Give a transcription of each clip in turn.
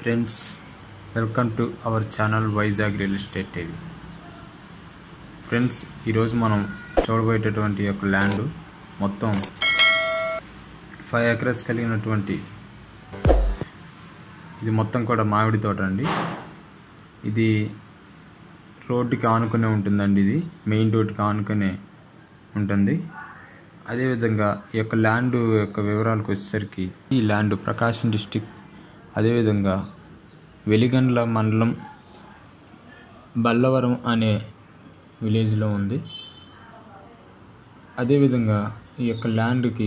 Friends, welcome to our channel Vizag real estate TV. Friends, ఈరోజు మనం చూడబోయేటటువంటి యొక్క ల్యాండ్ మొత్తం 5 acres కలిగినటువంటి ఇది మొత్తం కూడా మామిడి తోట అండి. ఇది రోడ్డుకి ఆనుకునే ఉంటుందండి. ఇది మెయిన్ రోడ్డుకి ఆనుకునే ఉంటుంది. అదేవిధంగా ఈ యొక్క ల్యాండ్ యొక్క వివరాలకు వచ్చేసరికి ఈ ల్యాండ్ ప్రకాశం డిస్టిక్, అదేవిధంగా వెలిగండ్ల మండలం బల్లవరం అనే విలేజ్లో ఉంది. అదేవిధంగా ఈ యొక్క ల్యాండ్కి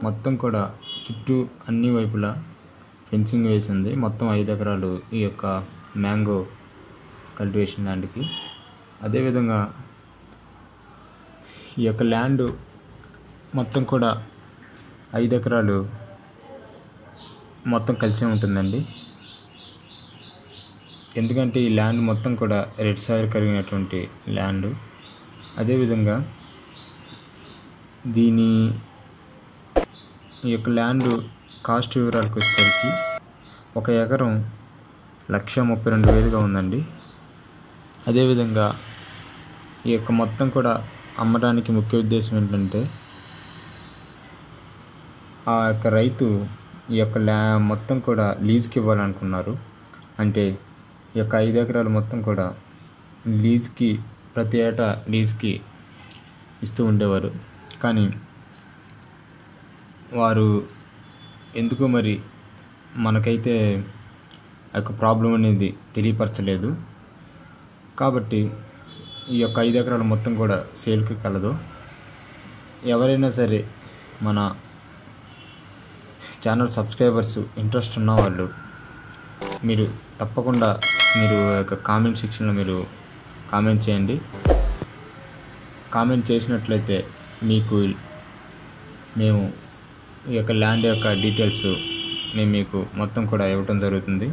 మొత్తం కూడా చుట్టూ అన్ని వైపులా ఫెన్సింగ్ వేసి ఉంది. మొత్తం 5 ఎకరాలు ఈ యొక్క మ్యాంగో కల్టివేషన్ ల్యాండ్కి. అదేవిధంగా ఈ యొక్క ల్యాండ్ మొత్తం కూడా 5 ఎకరాలు మొత్తం కలిసే ఉంటుందండి. ఎందుకంటే ఈ ల్యాండ్ మొత్తం కూడా రెడ్ సాయిల్ కలిగినటువంటి ల్యాండ్. అదేవిధంగా ఈ యొక్క ల్యాండ్ కాస్ట్ వివరాలకు వచ్చేసరికి 1 ఎకరం 1,32,000గా ఉందండి. అదేవిధంగా ఈ యొక్క మొత్తం కూడా అమ్మడానికి ముఖ్య ఉద్దేశం ఏంటంటే, ఆ యొక్క రైతు ఈ యొక్క మొత్తం కూడా లీజ్కి ఇవ్వాలనుకున్నారు. అంటే ఈ యొక్క 5 ఎకరాలు మొత్తం కూడా లీజ్కి ప్రతి ఏటా లీజ్కి ఇస్తూ ఉండేవారు. కానీ వారు ఎందుకో మరి మనకైతే ఆ యొక్క ప్రాబ్లం అనేది తెలియపరచలేదు. కాబట్టి ఈ యొక్క 5 ఎకరాలు మొత్తం కూడా సేల్కి కలదు. ఎవరైనా సరే మన ఛానల్ సబ్స్క్రైబర్స్ ఇంట్రెస్ట్ ఉన్న వాళ్ళు మీరు తప్పకుండా మీరు యొక్క కామెంట్ సెక్షన్లో మీరు కామెంట్ చేయండి. కామెంట్ చేసినట్లయితే మేము ఈ యొక్క ల్యాండ్ యొక్క డీటెయిల్స్ మేము మీకు మొత్తం కూడా ఇవ్వటం జరుగుతుంది.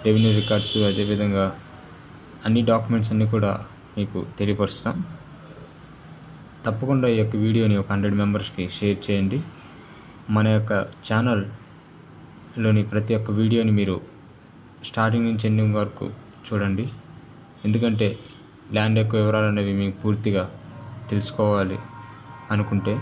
రెవెన్యూ రికార్డ్స్, అదేవిధంగా అన్ని డాక్యుమెంట్స్ అన్నీ కూడా మీకు తెలియపరుస్తాం. తప్పకుండా ఈ యొక్క వీడియోని ఒక 100 మెంబర్స్కి షేర్ చేయండి. మన యొక్క ఛానల్లోని ప్రతి ఒక్క వీడియోని మీరు స్టార్టింగ్ నుంచి ఎండింగ్ వరకు చూడండి. ఎందుకంటే ల్యాండ్ యొక్క వివరాలు అనేవి మీకు పూర్తిగా తెలుసుకోవాలి అనుకుంటే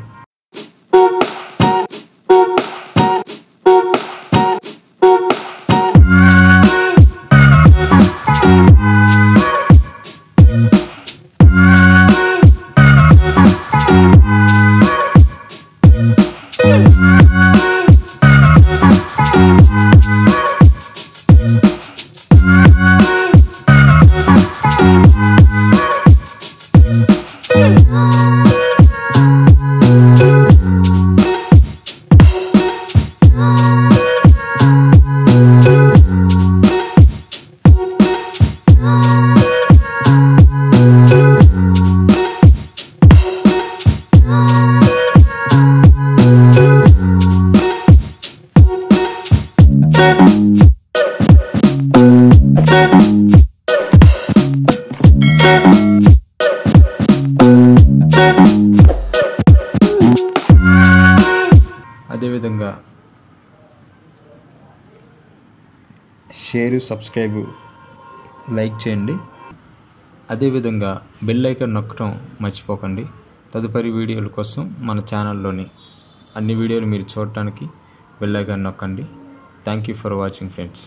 అదేవిధంగా షేర్, సబ్స్క్రైబ్, లైక్ చేయండి. అదేవిధంగా బెల్ ఐకాన్ నొక్కడం మర్చిపోకండి. తదుపరి వీడియోల కోసం మన ఛానల్లోని అన్ని వీడియోలు మీరు చూడటానికి బెల్ ఐకాన్ నొక్కండి. Thank you for watching friends.